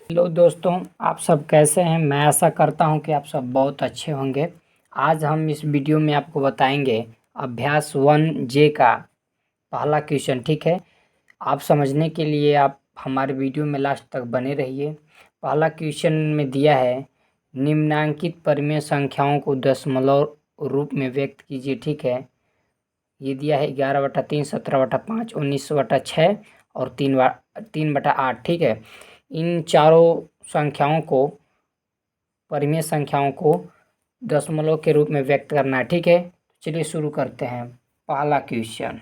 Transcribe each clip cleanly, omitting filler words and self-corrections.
Hello दोस्तों, आप सब कैसे हैं। मैं आशा करता हूं कि आप सब बहुत अच्छे होंगे। आज हम इस वीडियो में आपको बताएंगे अभ्यास 1 जे का पहला क्वेश्चन। ठीक है, आप समझने के लिए आप हमारे वीडियो में लास्ट तक बने रहिए। पहला क्वेश्चन में दिया है, निम्नांकित परिमेय संख्याओं को दशमलव रूप में व्यक्त कीजिए। ठीक है, ये दिया है 11/3, 17/5, 19/6 और 3/8। ठीक है, इन चारों संख्याओं को, परिमेय संख्याओं को दशमलव के रूप में व्यक्त करना है। ठीक है, चलिए शुरू करते हैं पहला क्वेश्चन।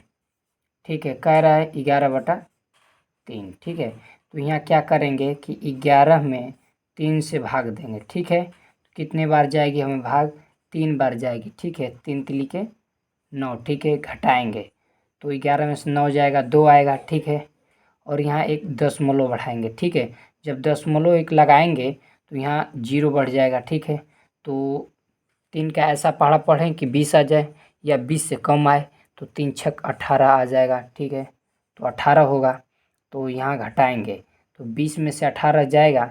ठीक है, कह रहा है 11/3। ठीक है, तो यहाँ क्या करेंगे कि 11 में 3 से भाग देंगे। ठीक है, तो कितने बार जाएगी हमें भाग, 3 बार जाएगी। ठीक है, 3 3 के 9। ठीक है, घटाएंगे तो 11 में से 9 जाएगा, 2 आएगा। ठीक है, और यहाँ एक दशमलव बढ़ाएंगे। ठीक है, जब दशमलव एक लगाएंगे तो यहाँ 0 बढ़ जाएगा। ठीक है, तो 3 का ऐसा पहाड़ा पढ़ें कि 20 आ जाए या 20 से कम आए, तो 3 छक 18 आ जाएगा। ठीक है, तो 18 होगा, तो यहाँ घटाएंगे तो 20 में से 18 जाएगा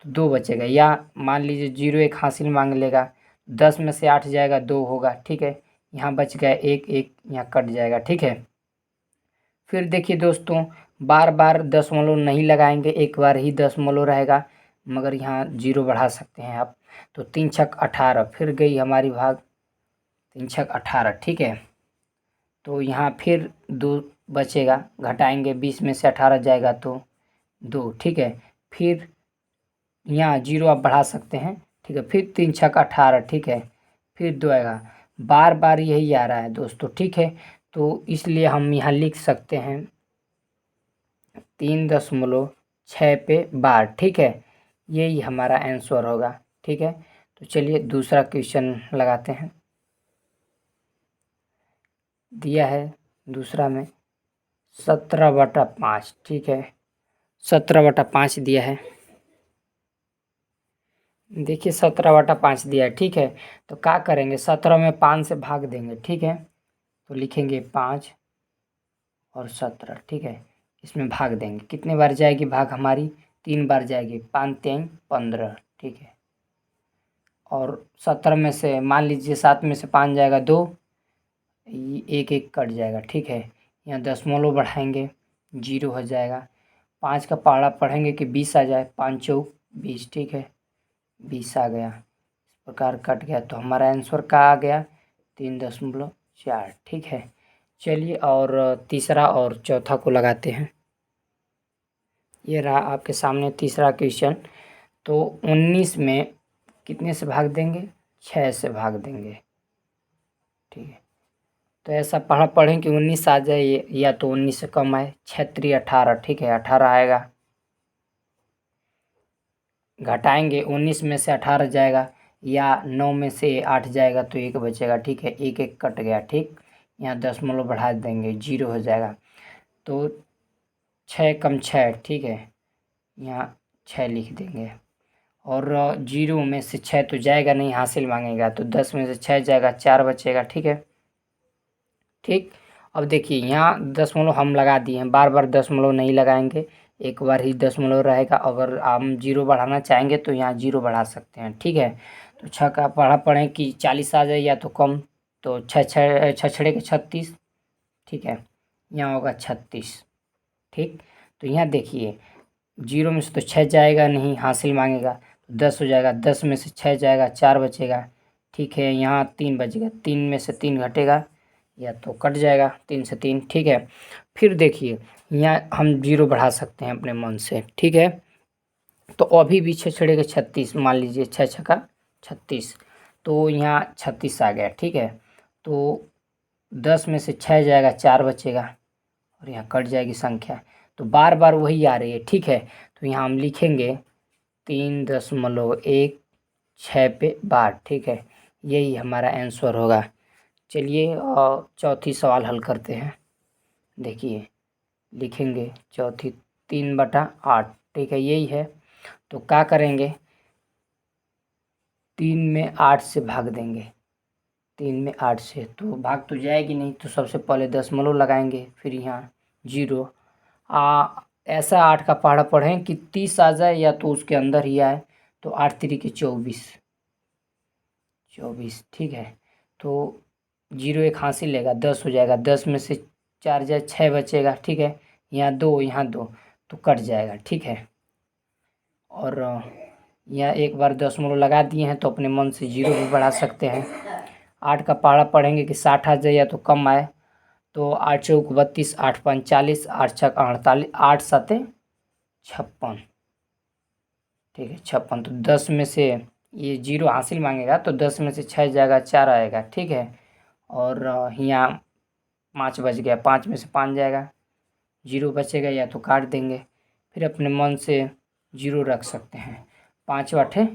तो 2 बचेगा, या मान लीजिए 0 एक हासिल मांग लेगा। 10 में से 8 जाएगा, 2 होगा। ठीक है, यहाँ बच गया 1 1, यहाँ कट जाएगा। ठीक है, फिर देखिए दोस्तों, बार बार दशमलव नहीं लगाएंगे, एक बार ही दशमलव रहेगा, मगर यहाँ 0 बढ़ा सकते हैं आप। तो 3 छक 18, फिर गई हमारी भाग 3 छक 18। ठीक है, तो यहाँ फिर 2 बचेगा, घटाएंगे 20 में से 18 जाएगा तो 2। ठीक है, फिर यहाँ 0 आप बढ़ा सकते हैं। ठीक है, फिर 3 छक 18। ठीक है, फिर 2 आएगा, बार बार यही आ रहा है दोस्तों। ठीक है, तो इसलिए हम यहाँ लिख सकते हैं 3.6 पे बार। ठीक है, यही हमारा आंसर होगा। ठीक है, तो चलिए दूसरा क्वेश्चन लगाते हैं। दिया है दूसरा में 17/5। ठीक है, 17/5 दिया है। देखिए 17/5 दिया है। ठीक है, तो क्या करेंगे, 17 में 5 से भाग देंगे। ठीक है, तो लिखेंगे 5 और 17। ठीक है, इसमें भाग देंगे, कितने बार जाएगी भाग हमारी, 3 बार जाएगी, 5 3 15। ठीक है, और 17 में से मान लीजिए 7 में से 5 जाएगा 2, 1 1 कट जाएगा। ठीक है, यहाँ दशमलव बढ़ाएंगे, 0 हो जाएगा। 5 का पहाड़ा पढ़ेंगे कि 20 आ जाए, 5 चौक 20। ठीक है, 20 आ गया, इस प्रकार कट गया, तो हमारा आंसर क्या आ गया, 3.4। ठीक है, चलिए और तीसरा और चौथा को लगाते हैं। ये रहा आपके सामने तीसरा क्वेश्चन। तो 19 में कितने से भाग देंगे, 6 से भाग देंगे। ठीक है, तो ऐसा पढ़ें कि 19 आ जाए या तो 19 से कम आए, 6 3 18। ठीक है, 18 आएगा, घटाएंगे 19 में से 18 जाएगा, या 9 में से 8 जाएगा तो 1 बचेगा। ठीक है, 1 1 कट गया। ठीक, यहाँ दशमलव बढ़ा देंगे, 0 हो जाएगा, तो 6 कम 6। ठीक है, यहाँ 6 लिख देंगे, और 0 में से 6 तो जाएगा नहीं, हासिल मांगेगा, तो 10 में से 6 जाएगा, 4 बचेगा। ठीक है, ठीक, अब देखिए यहाँ दशमलव हम लगा दिए हैं, बार बार दशमलव नहीं लगाएंगे, एक बार ही दशमलव रहेगा। अगर हम 0 बढ़ाना चाहेंगे तो यहाँ 0 बढ़ा सकते हैं। ठीक है, तो 6 का पढ़ें कि 40 आ जाए या तो कम, तो 6 6 6 के 36। ठीक है, यहाँ होगा 36। ठीक, तो यहाँ देखिए 0 में से तो 6 जाएगा नहीं, हासिल मांगेगा, तो 10 हो जाएगा, 10 में से 6 जाएगा, 4 बचेगा। ठीक है, यहाँ 3 बचेगा, 3 में से 3 घटेगा या तो कट जाएगा, 3 से 3। ठीक है, फिर देखिए यहाँ हम 0 बढ़ा सकते हैं अपने मन से। ठीक है, तो अभी भी 6 6 के 36, मान लीजिए 6 6 का 36, तो यहाँ 36 आ गया। ठीक है, तो 10 में से 6 जाएगा, 4 बचेगा, और यहाँ कट जाएगी संख्या, तो बार बार वही आ रही है। ठीक है, तो यहाँ हम लिखेंगे 3.16 पे बार। ठीक है, यही हमारा आंसर होगा। चलिए और चौथी सवाल हल करते हैं। देखिए लिखेंगे चौथी 3/8। ठीक है, यही है, तो क्या करेंगे, 3 में 8 से भाग देंगे। 3 में 8 से तो भाग तो जाएगी नहीं, तो सबसे पहले दशमलव लगाएंगे, फिर यहाँ 0 ऐसा 8 का पहाड़ा पढ़ें कि 30 आ जाए या तो उसके अंदर ही आए। तो 8 3 24, 24 ठीक है। तो 0 एक हासिल लेगा, 10 हो जाएगा। 10 में से 4 जाए 6 बचेगा, ठीक है। यहाँ 2, यहाँ 2, तो कट जाएगा, ठीक है। और यहाँ एक बार दशमलव लगा दिए हैं तो अपने मन से 0 भी बढ़ा सकते हैं। 8 का पहाड़ा पढ़ेंगे कि 60 आ जाए या तो कम आए। तो 8 चौक 32, 8 5 40, 8 छक 48, 8 7 56, ठीक है 56। तो 10 में से ये 0 हासिल मांगेगा तो 10 में से 6 जाएगा, 4 आएगा, ठीक है। और यहाँ 5 बच गया, 5 में से 5 जाएगा, 0 बचेगा या तो काट देंगे। फिर अपने मन से 0 रख सकते हैं। 5 आठे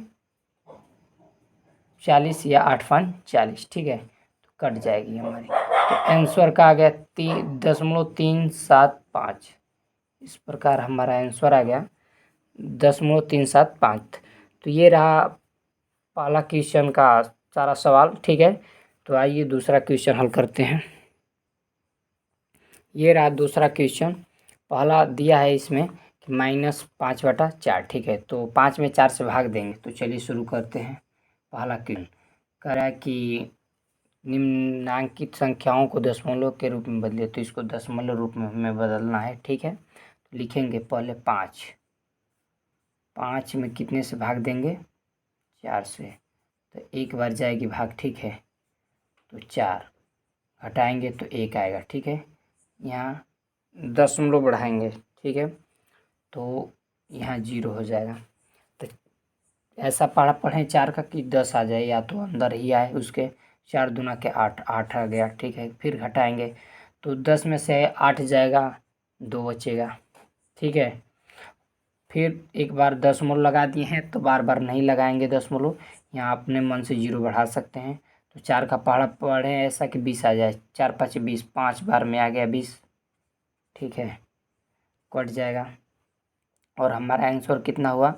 40 या 8 5 40, ठीक है। तो कट जाएगी हमारी। तो आंसर का आ गया 3.375। इस प्रकार हमारा आंसर आ गया 10.375। तो ये रहा पहला क्वेश्चन का सारा सवाल, ठीक है। तो आइए दूसरा क्वेश्चन हल करते हैं। ये रहा दूसरा क्वेश्चन। पहला दिया है इसमें कि -5/4, ठीक है। तो 5 में 4 से भाग देंगे। तो चलिए शुरू करते हैं। पहला क्वेश्चन कह रहा है कि निम्नांकित संख्याओं को दशमलव के रूप में बदले। तो इसको दशमलव रूप में हमें बदलना है, ठीक है। तो लिखेंगे पहले 5। 5 में कितने से भाग देंगे? 4 से। तो एक बार जाएगी भाग, ठीक है। तो 4 घटाएंगे तो 1 आएगा, ठीक है। यहाँ दशमलव बढ़ाएंगे, ठीक है। तो यहाँ 0 हो जाएगा। तो ऐसा पढ़ा पढ़ें 4 का कि 10 आ जाए या तो अंदर ही आए उसके। 4 दूना के 8, 8 आ गया, ठीक है। फिर घटाएंगे तो 10 में से 8 जाएगा, 2 बचेगा, ठीक है। फिर एक बार दशमलव लगा दिए हैं तो बार बार नहीं लगाएंगे दशमलव। यहाँ अपने मन से 0 बढ़ा सकते हैं। तो 4 का पहाड़ा पढ़ें ऐसा कि 20 आ जाए। 4 5 20, 5 बार में आ गया 20, ठीक है। कट जाएगा और हमारा आंसर कितना हुआ?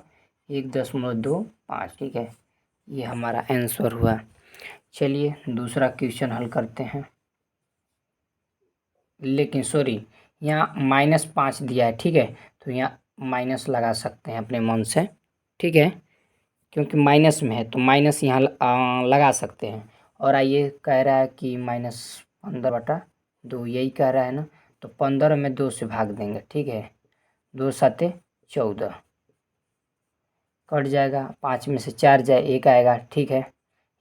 1.25, ठीक है। ये हमारा आंसर हुआ। चलिए दूसरा क्वेश्चन हल करते हैं। लेकिन सॉरी, यहाँ -5 दिया है, ठीक है। तो यहाँ माइनस लगा सकते हैं अपने मन से, ठीक है। क्योंकि माइनस में है तो माइनस यहाँ लगा सकते हैं। और आइए कह रहा है कि -15/2, यही कह रहा है ना। तो 15 में 2 से भाग देंगे, ठीक है। 2 7 14, कट जाएगा। 5 में से 4 जाए 1 आएगा, ठीक है।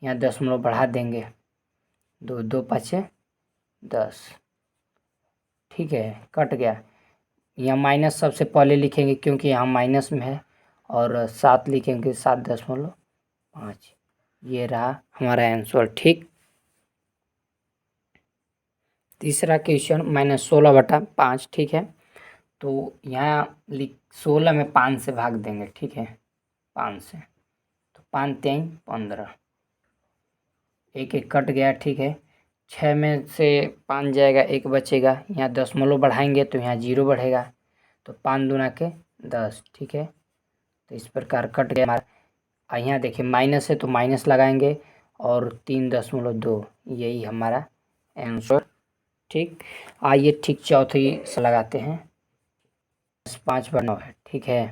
यहाँ दशमलव बढ़ा देंगे। 2 2 5 10, ठीक है। कट गया। यहाँ माइनस सबसे पहले लिखेंगे क्योंकि यहाँ माइनस में है। और 7 लिखेंगे, 7.5। ये रहा हमारा आंसर, ठीक। तीसरा क्वेश्चन -16/5, ठीक है। तो यहाँ 16 में 5 से भाग देंगे, ठीक है। 5 से तो 5 3 15, 1 1 कट गया, ठीक है। 6 में से 5 जाएगा, 1 बचेगा। यहाँ दशमलव बढ़ाएंगे तो यहाँ 0 बढ़ेगा। तो 5 दूना के 10, ठीक है। तो इस प्रकार कट गया हमारा। यहाँ देखिए माइनस है तो माइनस लगाएंगे और 3.2, यही हमारा आंसर, ठीक। आइए ठीक चौथी से लगाते हैं। 5/9 है, ठीक है।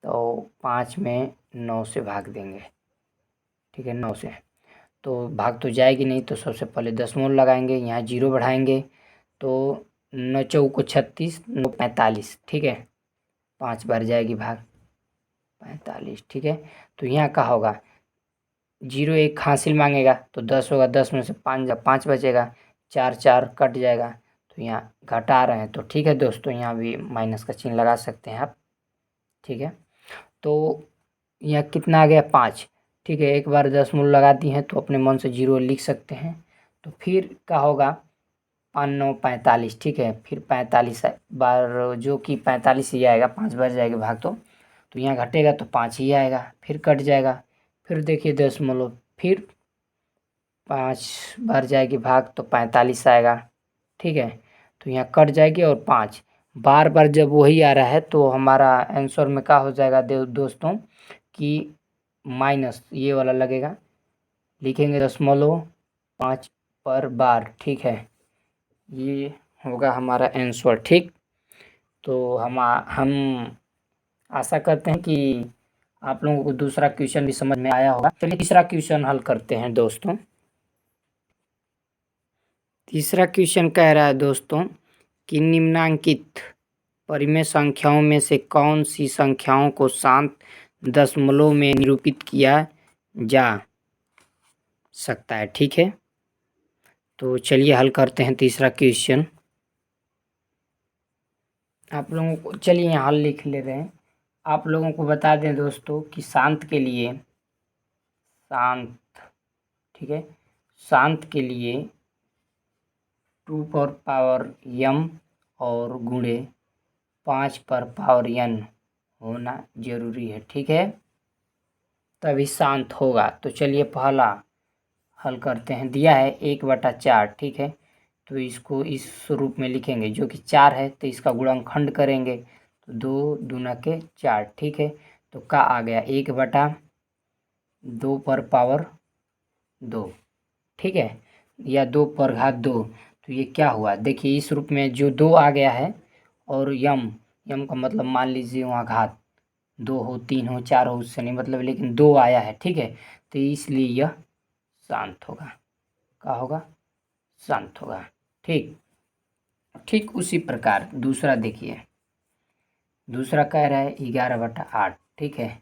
तो 5 में 9 से भाग देंगे, ठीक है। 9 से तो भाग तो जाएगी नहीं। तो सबसे पहले दशमलव लगाएंगे, यहाँ 0 बढ़ाएंगे। तो 9 चौको 36, 9 45, ठीक है। 5 बार जाएगी भाग, 45, ठीक है। तो यहाँ का होगा 0 1 हासिल मांगेगा तो 10 होगा। 10 में से 5 बचेगा। 4 4 कट जाएगा। तो यहाँ घटा रहे हैं तो ठीक है दोस्तों, यहाँ भी माइनस का चिन्ह लगा सकते हैं आप, ठीक है। तो यहाँ कितना आ गया? 5, ठीक है। एक बार दशमलव लगा दी हैं तो अपने मन से 0 लिख सकते हैं। तो फिर क्या होगा? 5 9 45, ठीक है। फिर 45 बार जो कि 45 ही आएगा। 5 बार जाएगा भाग तो यहाँ घटेगा तो 5 ही आएगा। फिर कट जाएगा। फिर देखिए दशमलव, फिर 5 बार जाएगी भाग तो 45 आएगा, ठीक है। तो यहाँ कट जाएगी और 5 बार बार जब वही आ रहा है तो हमारा आंसर में क्या हो जाएगा दोस्तों कि माइनस ये वाला लगेगा। लिखेंगे दशमलव 5 पर बार, ठीक है। ये होगा हमारा आंसर, ठीक। तो हम आशा करते हैं कि आप लोगों को दूसरा क्वेश्चन भी समझ में आया होगा। चलिए तीसरा क्वेश्चन हल करते हैं दोस्तों। तीसरा क्वेश्चन कह रहा है दोस्तों कि निम्नांकित परिमेय संख्याओं में से कौन सी संख्याओं को शांत दशमलव में निरूपित किया जा सकता है। ठीक है, तो चलिए हल करते हैं तीसरा क्वेश्चन। आप लोगों को चलिए यहाँ हल लिख ले रहे हैं। आप लोगों को बता दें दोस्तों कि शांत के लिए ठीक है, शांत के लिए 2 पर पावर m और गुणे 5 पर पावर n होना जरूरी है। ठीक है, तभी शांत होगा। तो चलिए पहला हल करते हैं। दिया है 1/4। ठीक है, तो इसको इस रूप में लिखेंगे जो कि 4 है, तो इसका गुणनखंड करेंगे तो 2 दूना के 4। ठीक है, तो का आ गया 1/2 पर पावर 2। ठीक है, या 2 पर घात 2। तो ये क्या हुआ, देखिए इस रूप में जो 2 आ गया है और यम का मतलब मान लीजिए वहाँ घात 2 हो, 3 हो, 4 हो, उससे नहीं मतलब, लेकिन 2 आया है। ठीक है, तो इसलिए यह शांत होगा। क्या होगा, शांत होगा। ठीक उसी प्रकार दूसरा देखिए, दूसरा कह रहा है 11/8। ठीक है,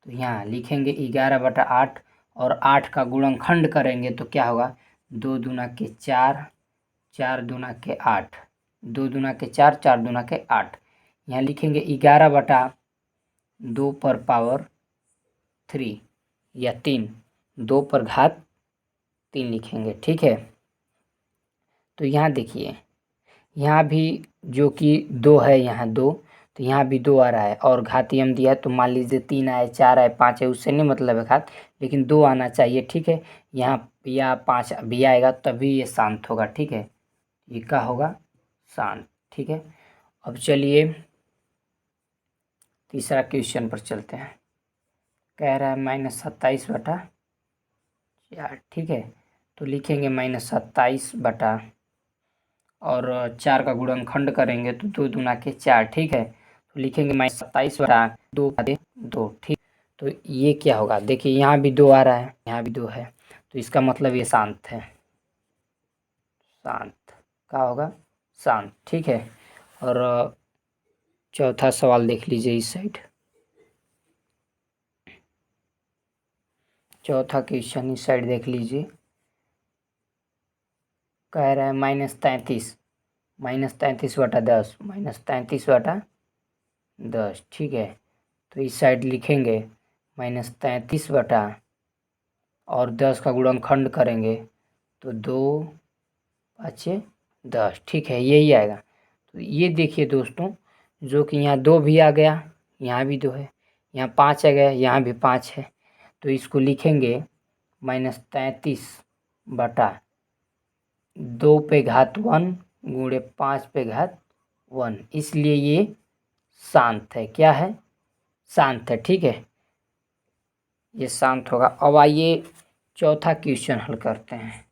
तो यहाँ लिखेंगे 11/8 और 8 का गुणनखंड करेंगे तो क्या होगा, 2 दूना के 4, 4 दूना के 8, 2 दूना के 4, 4 दूना के 8। यहाँ लिखेंगे 11/2 पर पावर 3 या 3, 2 पर घात 3 लिखेंगे। ठीक है, तो यहाँ देखिए, यहाँ भी जो कि 2 है, यहाँ 2, तो यहाँ भी 2 आ रहा है और घातीय में दिया है, तो मान लीजिए 3 आए, 4 आए, 5 है, उससे नहीं मतलब है घात, लेकिन 2 आना चाहिए। ठीक है, यहाँ या 5 भी आएगा तभी ये शांत होगा। ठीक है, ये क्या होगा, शांत। ठीक है, अब चलिए तीसरा क्वेश्चन पर चलते हैं। कह रहा है -27/4। ठीक है, तो लिखेंगे -27 और 4 का गुणनखंड करेंगे तो 2 दूना के 4। ठीक है, तो लिखेंगे -27/2 ठीक, तो ये क्या होगा, देखिए यहाँ भी 2 आ रहा है, यहाँ भी 2 है, तो इसका मतलब ये शांत है। शांत क्या होगा, शांत। ठीक है, और चौथा सवाल देख लीजिए इस साइड। चौथा क्वेश्चन इस साइड देख लीजिए। कह रहा है -33 -33/10 -33/10। ठीक है, तो इस साइड लिखेंगे -33 बटा और 10 का गुणनखंड करेंगे तो 2 5 10। ठीक है, यही आएगा। तो ये देखिए दोस्तों, जो कि यहाँ 2 भी आ गया, यहाँ भी 2 है, यहाँ 5 आ गया, यहाँ भी 5 है, तो इसको लिखेंगे -33/2 पे घात 1 गुणे 5 पे घात 1, इसलिए ये शांत है। क्या है, शांत है। ठीक है, ये शांत होगा। अब आइए चौथा क्वेश्चन हल करते हैं।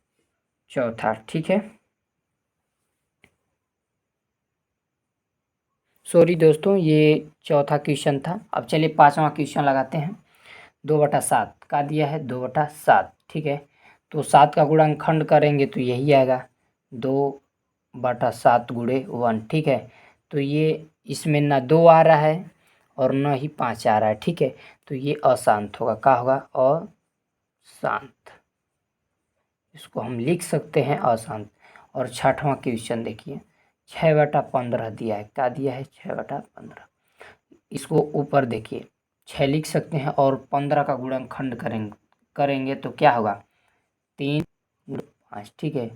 चौथा, ठीक है, सॉरी दोस्तों, ये चौथा क्वेश्चन था। अब चलिए पांचवा क्वेश्चन लगाते हैं। 2/7 का दिया है, 2/7। ठीक है, तो 7 का गुणनखंड करेंगे तो यही आएगा 2/7 गुणे 1। ठीक है, तो ये इसमें ना 2 आ रहा है और न ही 5 आ रहा है। ठीक है, तो ये अशांत होगा। क्या होगा, अशांत। इसको हम लिख सकते हैं अशांत। और छठवां क्वेश्चन देखिए, 6/15 दिया है। क्या दिया है, 6/15। इसको ऊपर देखिए 6 लिख सकते हैं और 15 का गुणनखंड करेंगे तो क्या होगा, 3 5। ठीक है,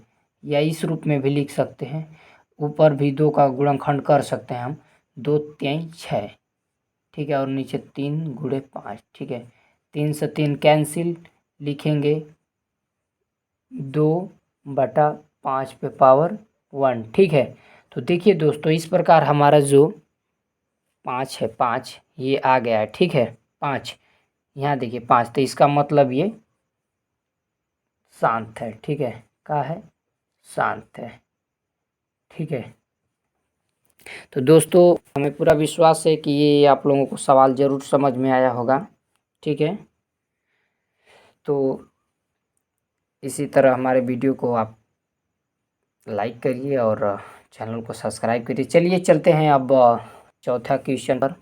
या इस रूप में भी लिख सकते हैं, ऊपर भी 2 का गुणनखंड कर सकते हैं हम, 2 3 6। ठीक है, और नीचे 3 गुणे 5। ठीक है, 3 से 3 कैंसिल, लिखेंगे 2/5 पे पावर 1। ठीक है, तो देखिए दोस्तों, इस प्रकार हमारा जो 5 है, 5 ये आ गया है। ठीक है, 5 यहाँ देखिए 5, तो इसका मतलब ये शांत है। ठीक है, क्या है, शांत है। ठीक है, तो दोस्तों हमें पूरा विश्वास है कि ये आप लोगों को सवाल ज़रूर समझ में आया होगा। ठीक है, तो इसी तरह हमारे वीडियो को आप लाइक करिए और चैनल को सब्सक्राइब करिए। चलिए चलते हैं अब चौथा क्वेश्चन पर,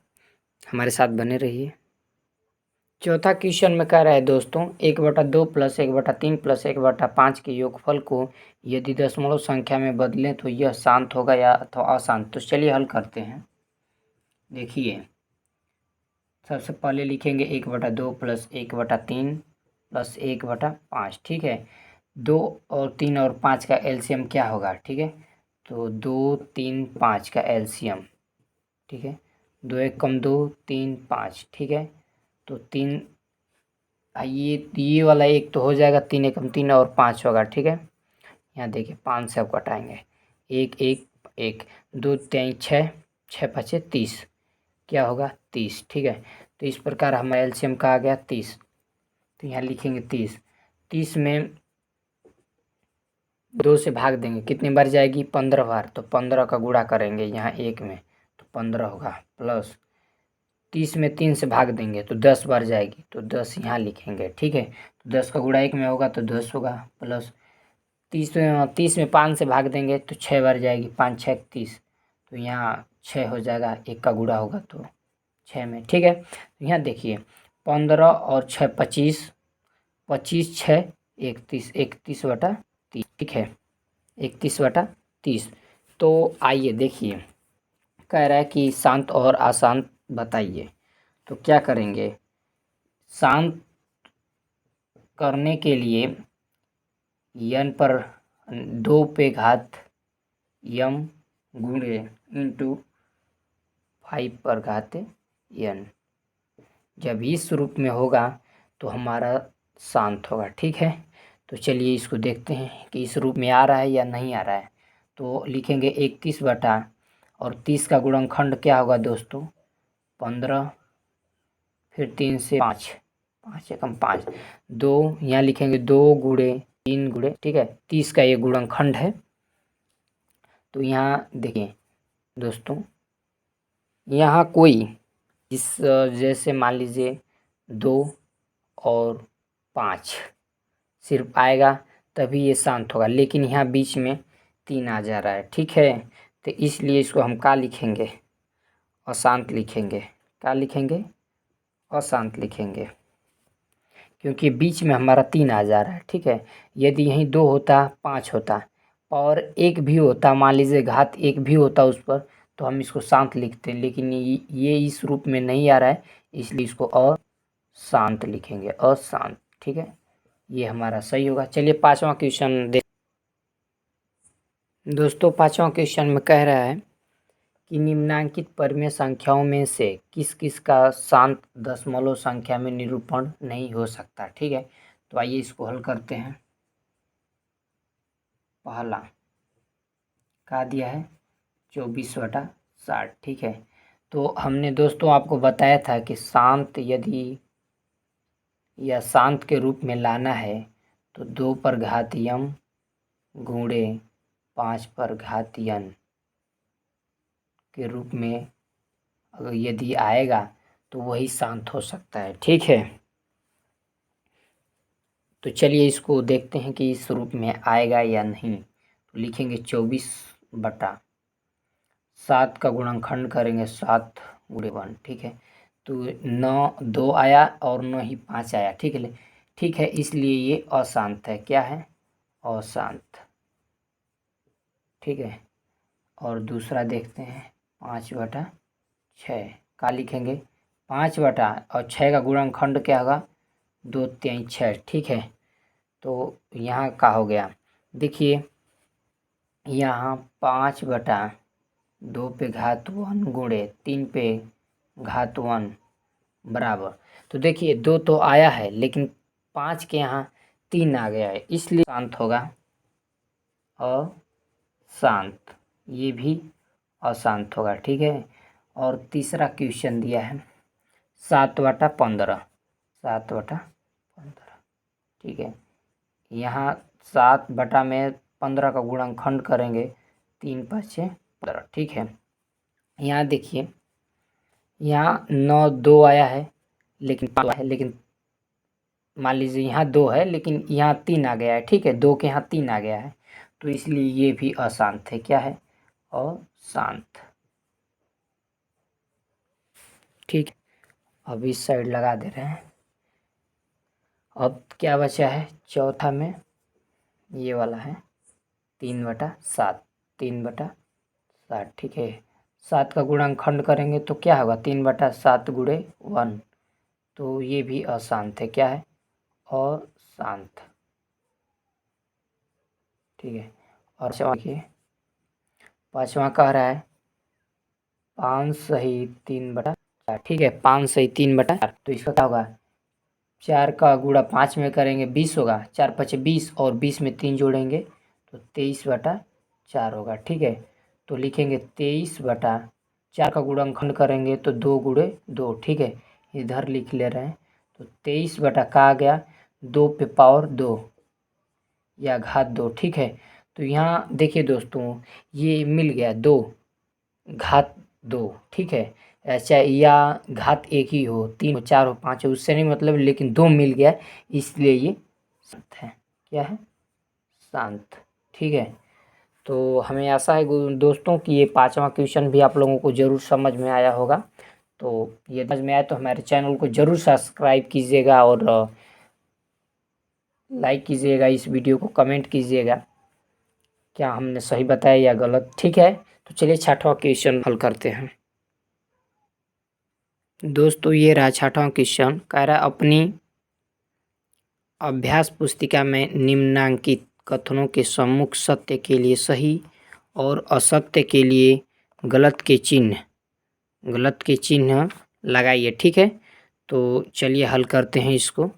हमारे साथ बने रहिए। चौथा क्वेश्चन में कह रहा है दोस्तों, 1/2 प्लस 1/3 प्लस 1/5 के योगफल को यदि दशमलव संख्या में बदलें तो यह शांत होगा या अथवा अशांत। तो चलिए हल करते हैं। देखिए, सबसे पहले लिखेंगे 1/2 प्लस 1/3 प्लस 1/5। ठीक है, 2 और 3 और 5 का एलसीएम क्या होगा? ठीक है, तो 2 3 5 का एलसीएम। ठीक है, 2 1 कम 2 3 5। ठीक है, तो 3 ये वाला 1 तो हो जाएगा, 3 1 कम 3 और 5 होगा। ठीक है, यहाँ देखिए 5 से अब घटाएंगे, 1 1 1 2 3 6 6 5 30, क्या होगा? 30। ठीक है, तो इस प्रकार हमारा एलसीएम का आ गया 30। तो यहाँ लिखेंगे 30। 30 में 2 से भाग देंगे, कितनी बार जाएगी? 15 बार। तो 15 का गुणा करेंगे यहाँ 1 में, तो 15 होगा। प्लस 30 में 3 से भाग देंगे तो 10 बार जाएगी, तो 10 यहाँ लिखेंगे। ठीक है, तो 10 का गुणा 1 में होगा तो 10 होगा। प्लस 30 में 5 से भाग देंगे तो 6 बार जाएगी, 5 6 30, तो यहाँ 6 हो जाएगा। 1 का गुणा होगा तो 6 में। ठीक है, तो यहाँ देखिए 15 और 6 25, 25 6 31, 31/30। ठीक है, 31/30। तो आइए देखिए, कह रहा है कि शांत और अशांत बताइए। तो क्या करेंगे? शांत करने के लिए n पर 2 पे घात m गुणे इंटू 5 पर घात n, जब इस रूप में होगा तो हमारा शांत होगा। ठीक है, तो चलिए इसको देखते हैं कि इस रूप में आ रहा है या नहीं आ रहा है। तो लिखेंगे 31 बटा और 30 का गुणनखंड क्या होगा दोस्तों? 15, फिर 3 से 5, 5 एकम 5, 2 यहाँ लिखेंगे 2 गुणे 3 गुणे। ठीक है, 30 का ये गुणनखंड है। तो यहाँ देखिए दोस्तों, यहाँ कोई इस जैसे मान लीजिए 2 और 5 सिर्फ आएगा तभी ये शांत होगा, लेकिन यहाँ बीच में 3 आ जा रहा है। ठीक है, तो इसलिए इसको हम क्या लिखेंगे? अशांत लिखेंगे। क्या लिखेंगे? अशांत लिखेंगे, क्योंकि बीच में हमारा 3 आ जा रहा है। ठीक है, यदि यहीं 2 होता 5 होता और 1 भी होता, मान लीजिए घात 1 भी होता उस पर, तो हम इसको शांत लिखते, लेकिन ये इस रूप में नहीं आ रहा है, इसलिए इसको अशांत लिखेंगे, अशांत। ठीक है, ये हमारा सही होगा। चलिए पांचवा क्वेश्चन देख दोस्तों। पांचवा क्वेश्चन में कह रहा है कि निम्नांकित परिमेय संख्याओं में से किस किस का शांत दशमलव संख्या में निरूपण नहीं हो सकता। ठीक है, तो आइए इसको हल करते हैं। पहला क्या दिया है? 24/60। ठीक है, तो हमने दोस्तों आपको बताया था कि शांत यदि या शांत के रूप में लाना है तो 2 पर घात m गुणे 5 पर घात n के रूप में अगर यदि आएगा तो वही शांत हो सकता है। ठीक है, तो चलिए इसको देखते हैं कि इस रूप में आएगा या नहीं। तो लिखेंगे 24/7 का गुणनखंड करेंगे 7 गुणे 1। ठीक है, तो 9 2 आया और 9 ही 5 आया। ठीक है, इसलिए ये अशांत है। क्या है? अशांत। ठीक है, और दूसरा देखते हैं 5/6 का लिखेंगे। 5 बटा और 6 का गुणनखंड क्या होगा? 2 3 6। ठीक है, तो यहाँ का हो गया, देखिए यहाँ 5/2 पे घात 1 गुणे 3 पे घात 1 बराबर। तो देखिए 2 तो आया है, लेकिन 5 के यहाँ 3 आ गया है, इसलिए शांत होगा, अशांत। ये भी अशांत होगा। ठीक है, और तीसरा क्वेश्चन दिया है 7/15, 7/15। ठीक है, यहाँ 7 बटा में 15 का गुणनखंड करेंगे, 3 5 6 15। ठीक है, यहाँ देखिए, यहाँ 9 2 आया है, लेकिन 5 आया है, लेकिन मान लीजिए यहाँ 2 है लेकिन यहाँ 3 आ गया है, ठीक है, 2 के यहाँ 3 आ गया है, तो इसलिए ये भी अशांत है। क्या है? अशांत। ठीक है, अब इस साइड लगा दे रहे हैं। अब क्या बचा है चौथा में? ये वाला है 3/7, 3/7, ठीक है। 7 का गुणनखंड करेंगे तो क्या होगा? 3/7 गुणे 1, तो ये भी अशांत है। क्या है? अशांत। ठीक है। और देखिए, पाँचवा कह रहा है 5 सही 3/4, ठीक है, 5 सही 3/4, तो इसका क्या होगा? 4 का गुणा 5 में करेंगे 20 होगा, 4 5 20, और 20 में 3 जोड़ेंगे तो 23/4 होगा। ठीक है, तो लिखेंगे 23/4 का गुणनखंड करेंगे तो 2 गुणे 2, ठीक है, इधर लिख ले रहे हैं। तो 23 बटा का आ गया 2 पे पावर 2 या घात 2, ठीक है। तो यहाँ देखिए दोस्तों, ये मिल गया 2 घात 2, ठीक है, चाहे या घात एक ही हो, 3 हो, 4 हो, 5 हो, उससे नहीं मतलब, लेकिन 2 मिल गया, इसलिए ये शांत है। क्या है? शांत। ठीक है, तो हमें आशा है दोस्तों कि ये 5वां क्वेश्चन भी आप लोगों को ज़रूर समझ में आया होगा। तो ये समझ में आया तो हमारे चैनल को ज़रूर सब्सक्राइब कीजिएगा और लाइक कीजिएगा, इस वीडियो को कमेंट कीजिएगा क्या हमने सही बताया या गलत। ठीक है, तो चलिए 6वां क्वेश्चन हल करते हैं। दोस्तों ये रहा 6वां क्वेश्चन, कह रहा है अपनी अभ्यास पुस्तिका में निम्नांकित कथनों के सम्मुख सत्य के लिए सही और असत्य के लिए गलत के चिन्ह लगाइए। ठीक है, तो चलिए हल करते हैं इसको।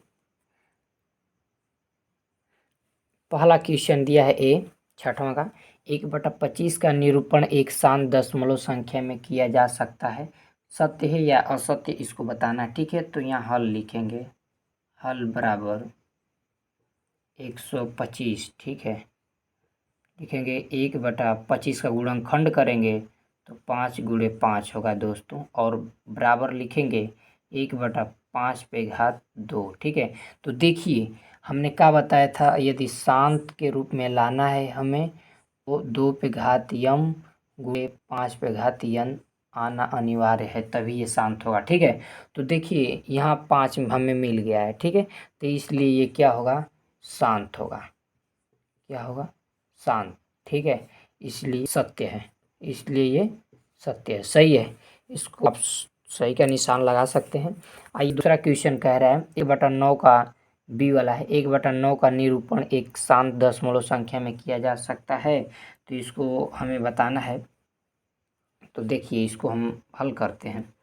पहला क्वेश्चन दिया है ए 6वां का, 1/25 का निरूपण एक शांत दशमलव संख्या में किया जा सकता है, सत्य है या असत्य इसको बताना। ठीक है, तो यहाँ हल लिखेंगे, हल बराबर 125, ठीक है, लिखेंगे 1/25 का गुणनखंड करेंगे तो 5 गुणे 5 होगा दोस्तों, और बराबर लिखेंगे 1/5 पे घात 2। ठीक है, तो देखिए हमने क्या बताया था, यदि शांत के रूप में लाना है हमें तो 2 पे घात यम गुणे 5 पे घात यन आना अनिवार्य है, तभी ये शांत होगा। ठीक है, तो देखिए यहाँ 5 हमें मिल गया है, ठीक है, तो इसलिए ये क्या होगा? शांत होगा। क्या होगा? शांत। ठीक है, इसलिए सत्य है, इसलिए ये सत्य है, सही है। इसको आप सही का निशान लगा सकते हैं। आइए दूसरा क्वेश्चन कह रहा है 1/9 का बी वाला है, 1/9 का निरूपण एक शांत दशमलव संख्या में किया जा सकता है, तो इसको हमें बताना है। तो देखिए इसको हम हल करते हैं,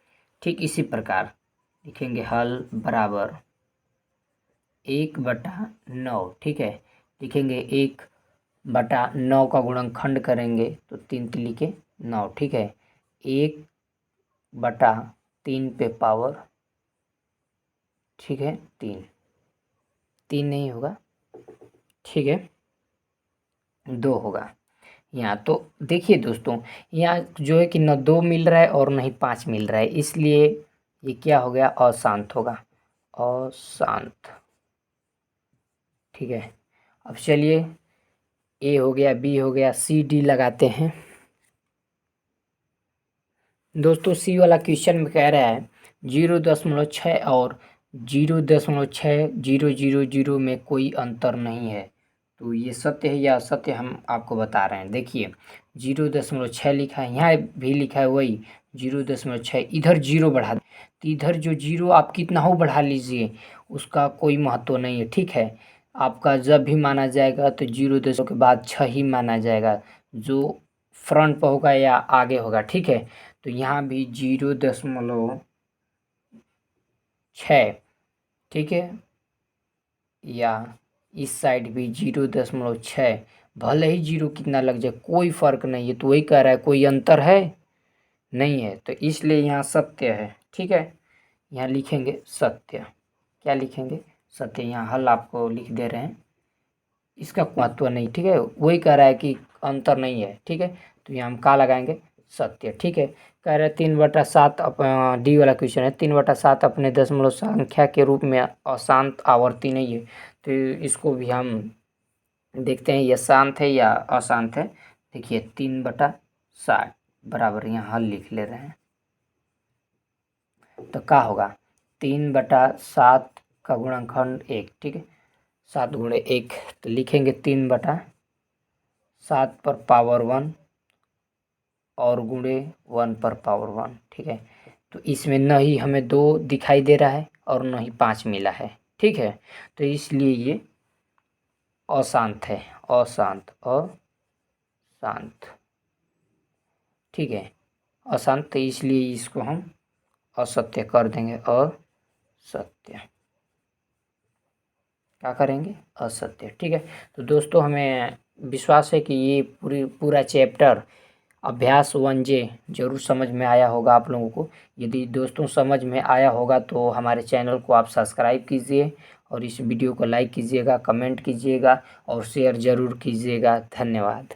ठीक इसी प्रकार लिखेंगे, हल बराबर 1/9, ठीक है, लिखेंगे 1/9 का गुणनखंड करेंगे तो 3 3 के 9, ठीक है, 1/3 पे पावर, ठीक है, 3 नहीं होगा, ठीक है, 2 होगा यहाँ। तो देखिए दोस्तों, यहाँ जो है कि न 2 मिल रहा है और न ही 5 मिल रहा है, इसलिए ये क्या हो गया? अशांत होगा, अशांत। ठीक है, अब चलिए ए हो गया, बी हो गया, सी डी लगाते हैं। दोस्तों सी वाला क्वेश्चन में कह रहा है 0.6 और 0.6000 में कोई अंतर नहीं है, तो ये सत्य है या असत्य हम आपको बता रहे हैं। देखिए 0.6 लिखा है, यहाँ भी लिखा है वही 0.6, इधर 0 बढ़ा, तो इधर जो 0 आप कितना हो बढ़ा लीजिए उसका कोई महत्व नहीं है। ठीक है, आपका जब भी माना जाएगा तो 0 के बाद 6 ही माना जाएगा, जो फ्रंट पर होगा या आगे होगा। ठीक है, तो यहाँ भी 0.6, ठीक है, या इस साइड भी 0.6, भले ही 0 कितना लग जाए कोई फर्क नहीं है। तो वही कह रहा है कोई अंतर है नहीं है, तो इसलिए यहाँ सत्य है। ठीक है, यहाँ लिखेंगे सत्य। क्या लिखेंगे? सत्य। यहाँ हल आपको लिख दे रहे हैं, इसका महत्व नहीं। ठीक है, वही कह रहा है कि अंतर नहीं है। ठीक है, तो यहाँ हम का लगाएंगे? सत्य। ठीक है, कह रहे 3/7 डी वाला क्वेश्चन है, 3/7 अपने दशमलव संख्या के रूप में अशांत आवर्ती नहीं है। तो इसको भी हम देखते हैं, यह शांत है या अशांत है। देखिए 3/60 बराबर, यहाँ हल लिख ले रहे हैं तो क्या होगा, 3/7 का गुणनखंड 1। ठीक है, 7 गुणे 1, तो लिखेंगे 3/7 पर पावर 1 और गुणे 1 पर पावर 1। ठीक है, तो इसमें न ही हमें 2 दिखाई दे रहा है और न ही 5 मिला है। ठीक है, तो इसलिए ये अशांत है, अशांत, अशांत। ठीक है, अशांत, तो इसलिए इसको हम असत्य कर देंगे, असत्य। क्या करेंगे, असत्य। ठीक है, तो दोस्तों हमें विश्वास है कि ये पूरा चैप्टर अभ्यास 1J जरूर समझ में आया होगा आप लोगों को। यदि दोस्तों समझ में आया होगा तो हमारे चैनल को आप सब्सक्राइब कीजिए और इस वीडियो को लाइक कीजिएगा, कमेंट कीजिएगा और शेयर ज़रूर कीजिएगा। धन्यवाद।